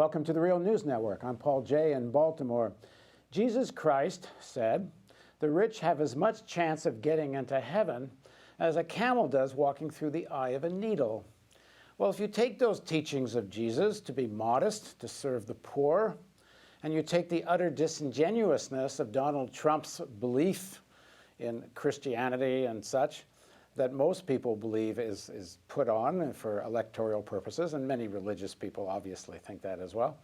Welcome to the Real News Network. I'm Paul Jay in Baltimore. Jesus Christ said, "The rich have as much chance of getting into heaven as a camel does walking through the eye of a needle." Well, if you take those teachings of Jesus to be modest, to serve the poor, and you take the utter disingenuousness of Donald Trump's belief in Christianity and such, that most people believe is put on for electoral purposes, and many religious people obviously think that as well.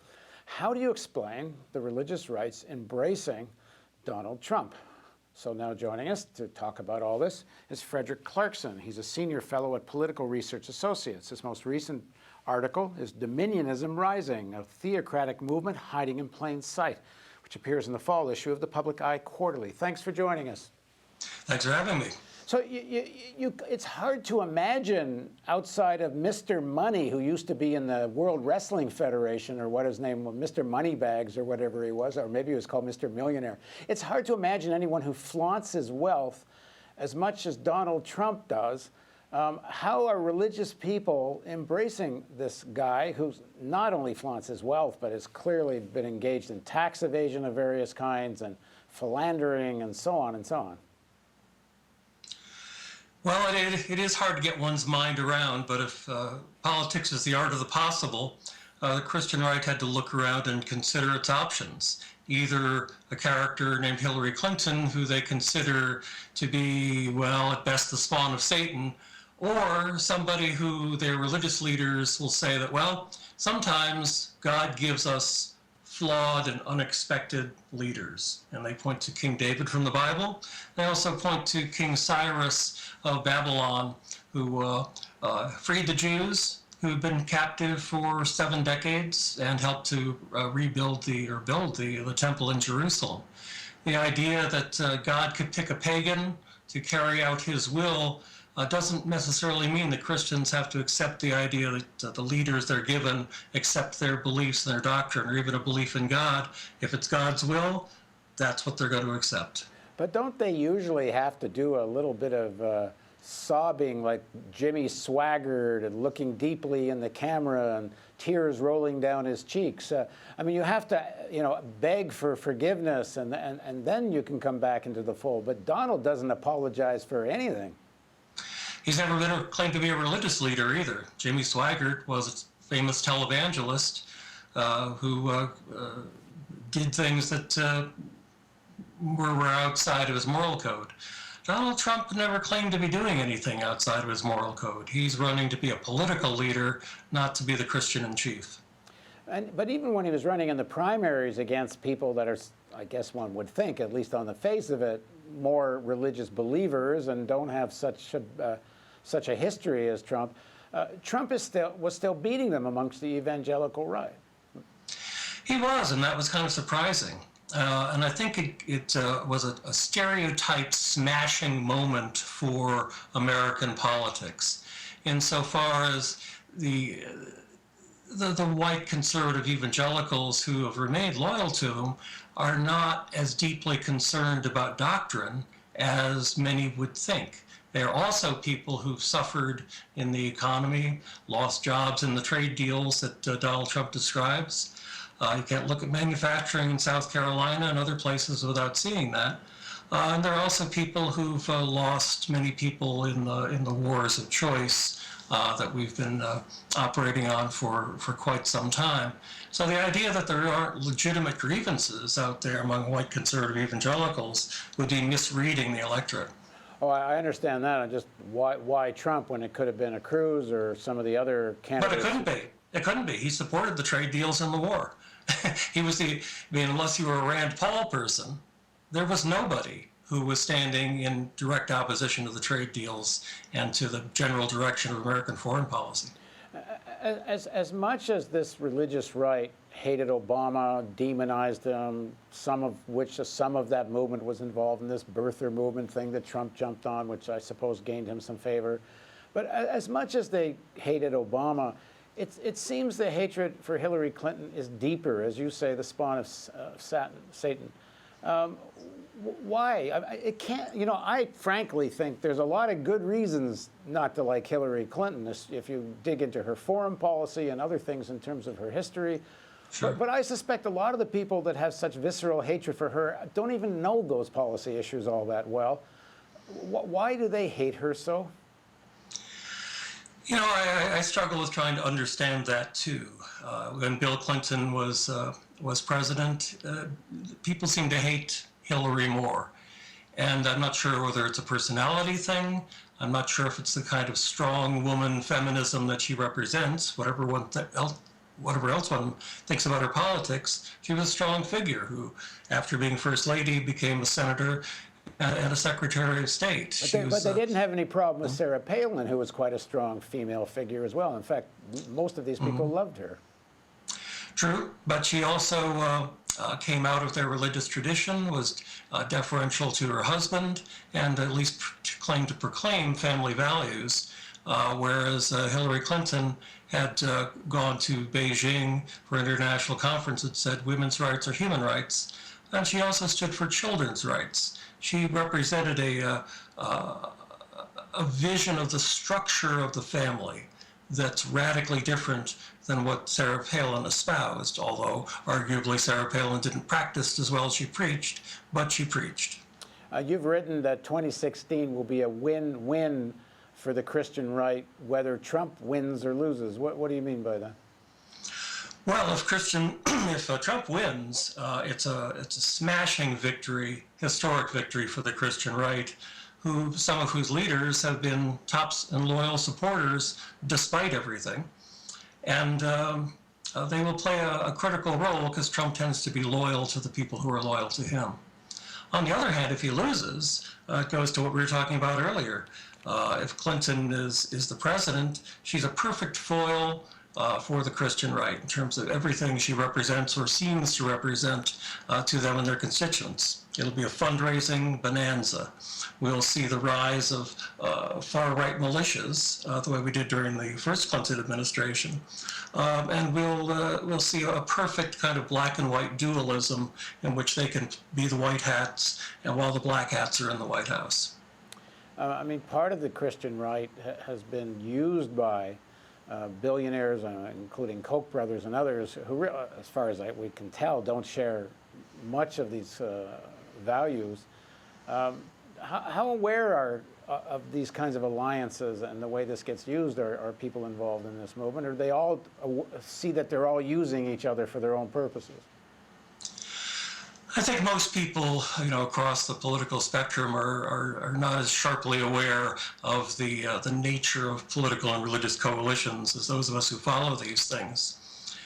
How do you explain the religious right's embracing Donald Trump? So now joining us to talk about all this is Frederick Clarkson. He's a senior fellow at Political Research Associates. His most recent article is "Dominionism Rising, a Theocratic Movement Hiding in Plain Sight," which appears in the fall issue of the Public Eye Quarterly. Thanks for joining us. Thanks for having me. So it's hard to imagine outside of Mr. Money, who used to be in the World Wrestling Federation, or what his name was, Mr. Moneybags or whatever he was, or maybe he was called Mr. Millionaire. It's hard to imagine anyone who flaunts his wealth as much as Donald Trump does. How are religious people embracing this guy who not only flaunts his wealth, but has clearly been engaged in tax evasion of various kinds and philandering and so on and so on? Well, it is hard to get one's mind around, but if politics is the art of the possible, the Christian right had to look around and consider its options. Either a character named Hillary Clinton, who they consider to be, well, at best the spawn of Satan, or somebody who their religious leaders will say that, well, sometimes God gives us flawed and unexpected leaders. And they point to King David from the Bible. They also point to King Cyrus of Babylon, who freed the Jews, who had been captive for 7 decades and helped to build the temple in Jerusalem. The idea that God could pick a pagan to carry out his will doesn't necessarily mean that Christians have to accept the idea that the leaders they're given accept their beliefs and their doctrine, or even a belief in God. If it's God's will, that's what they're going to accept. But don't they usually have to do a little bit of sobbing, like Jimmy Swaggart, and looking deeply in the camera and tears rolling down his cheeks? I mean, you have to, beg for forgiveness, and then you can come back into the fold. But Donald doesn't apologize for anything. He's never been claimed to be a religious leader either. Jimmy Swaggart was a famous televangelist who did things that were outside of his moral code. Donald Trump never claimed to be doing anything outside of his moral code. He's running to be a political leader, not to be the Christian in chief. But even when he was running in the primaries against people that are, I guess one would think, at least on the face of it, more religious believers and don't have such a history as Trump, Trump was still beating them amongst the evangelical right. He was, and that was kind of surprising. And I think it was a stereotype smashing moment for American politics, insofar as the white conservative evangelicals who have remained loyal to him are not as deeply concerned about doctrine as many would think. They are also people who've suffered in the economy, lost jobs in the trade deals that Donald Trump describes. You can't look at manufacturing in South Carolina and other places without seeing that. And there are also people who've lost many people in the wars of choice that we've been operating on for quite some time. So the idea that there aren't legitimate grievances out there among white conservative evangelicals would be misreading the electorate. Oh, I understand that. And just why Trump when it could have been a Cruz or some of the other candidates? But it couldn't be. It couldn't be. He supported the trade deals in the war. He was unless you were a Rand Paul person, there was nobody who was standing in direct opposition to the trade deals and to the general direction of American foreign policy. As much as this religious right hated Obama, demonized him, some of that movement was involved in this birther movement thing that Trump jumped on, which I suppose gained him some favor. But as much as they hated Obama, it seems the hatred for Hillary Clinton is deeper, as you say, the spawn of Satan. Why? It can't. I frankly think there's a lot of good reasons not to like Hillary Clinton if you dig into her foreign policy and other things in terms of her history. Sure. But I suspect a lot of the people that have such visceral hatred for her don't even know those policy issues all that well. Why do they hate her so? You know, I struggle with trying to understand that too. When Bill Clinton was president, people seem to hate Hillary more. And I'm not sure whether it's a personality thing. I'm not sure if it's the kind of strong woman feminism that she represents. Whatever else one thinks about her politics, she was a strong figure who, after being First Lady, became a senator and a Secretary of State. But they didn't have any problem with Sarah Palin, who was quite a strong female figure as well. In fact, most of these people loved her. True, but she also came out of their religious tradition, was deferential to her husband, and at least claimed to proclaim family values, whereas Hillary Clinton had gone to Beijing for an international conference that said women's rights are human rights, and she also stood for children's rights. She represented a vision of the structure of the family that's radically different than what Sarah Palin espoused, although arguably Sarah Palin didn't practice as well as she preached, but she preached. You've written that 2016 will be a win-win for the Christian right, whether Trump wins or loses. What do you mean by that? Well, if Trump wins, it's a smashing victory, historic victory for the Christian right, some of whose leaders have been tops and loyal supporters despite everything. And they will play a critical role because Trump tends to be loyal to the people who are loyal to him. On the other hand, if he loses, it goes to what we were talking about earlier. If Clinton is the president, she's a perfect foil for the Christian right in terms of everything she represents or seems to represent to them and their constituents. It'll be a fundraising bonanza. We'll see the rise of far-right militias, the way we did during the first Clinton administration, and we'll see a perfect kind of black and white dualism in which they can be the white hats, and while the black hats are in the White House. I mean, part of the Christian right has been used by billionaires, including Koch brothers and others, who, as far as we can tell, don't share much of these values. How aware of these kinds of alliances and the way this gets used are people involved in this movement? Or do they all see that they're all using each other for their own purposes? I think most people, across the political spectrum are not as sharply aware of the nature of political and religious coalitions as those of us who follow these things.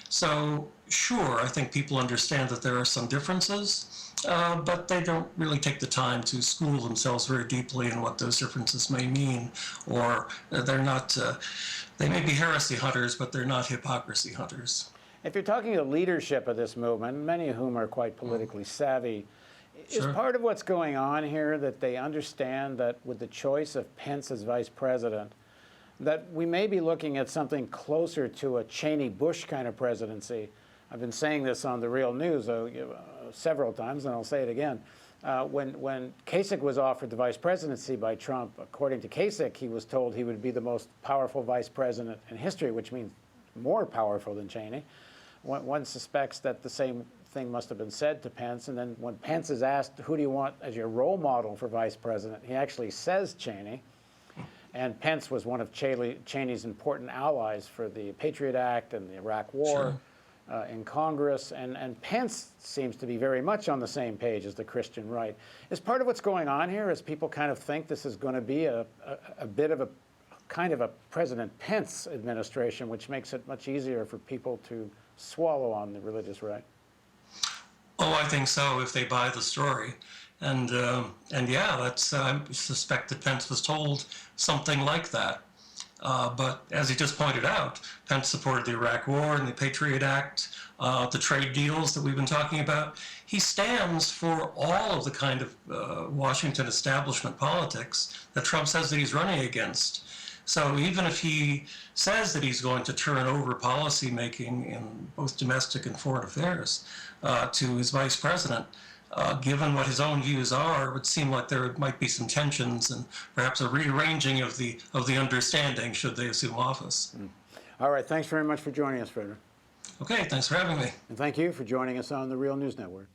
So, sure, I think people understand that there are some differences, but they don't really take the time to school themselves very deeply in what those differences may mean, or they're not, they may be heresy hunters, but they're not hypocrisy hunters. If you're talking to the leadership of this movement, many of whom are quite politically savvy, Sure. is part of what's going on here that they understand that with the choice of Pence as vice president, that we may be looking at something closer to a Cheney-Bush kind of presidency? I've been saying this on The Real News several times, and I'll say it again. When Kasich was offered the vice presidency by Trump, according to Kasich, he was told he would be the most powerful vice president in history, which means more powerful than Cheney. One suspects that the same thing must have been said to Pence, and then when Pence is asked, who do you want as your role model for vice president, he actually says Cheney. And Pence was one of Cheney's important allies for the Patriot Act and the Iraq War. Sure. In Congress, and Pence seems to be very much on the same page as the Christian right. Is part of what's going on here is people kind of think this is going to be a bit of a kind of a President Pence administration, which makes it much easier for people to swallow on the religious right? Oh, I think so, if they buy the story. And yeah, I suspect that Pence was told something like that. But as he just pointed out, Pence supported the Iraq War and the Patriot Act, the trade deals that we've been talking about. He stands for all of the kind of Washington establishment politics that Trump says that he's running against. So even if he says that he's going to turn over policy making in both domestic and foreign affairs to his vice president, given what his own views are, it would seem like there might be some tensions and perhaps a rearranging of the understanding should they assume office. All right, thanks very much for joining us, Frederick. Okay, thanks for having me. And thank you for joining us on the Real News Network.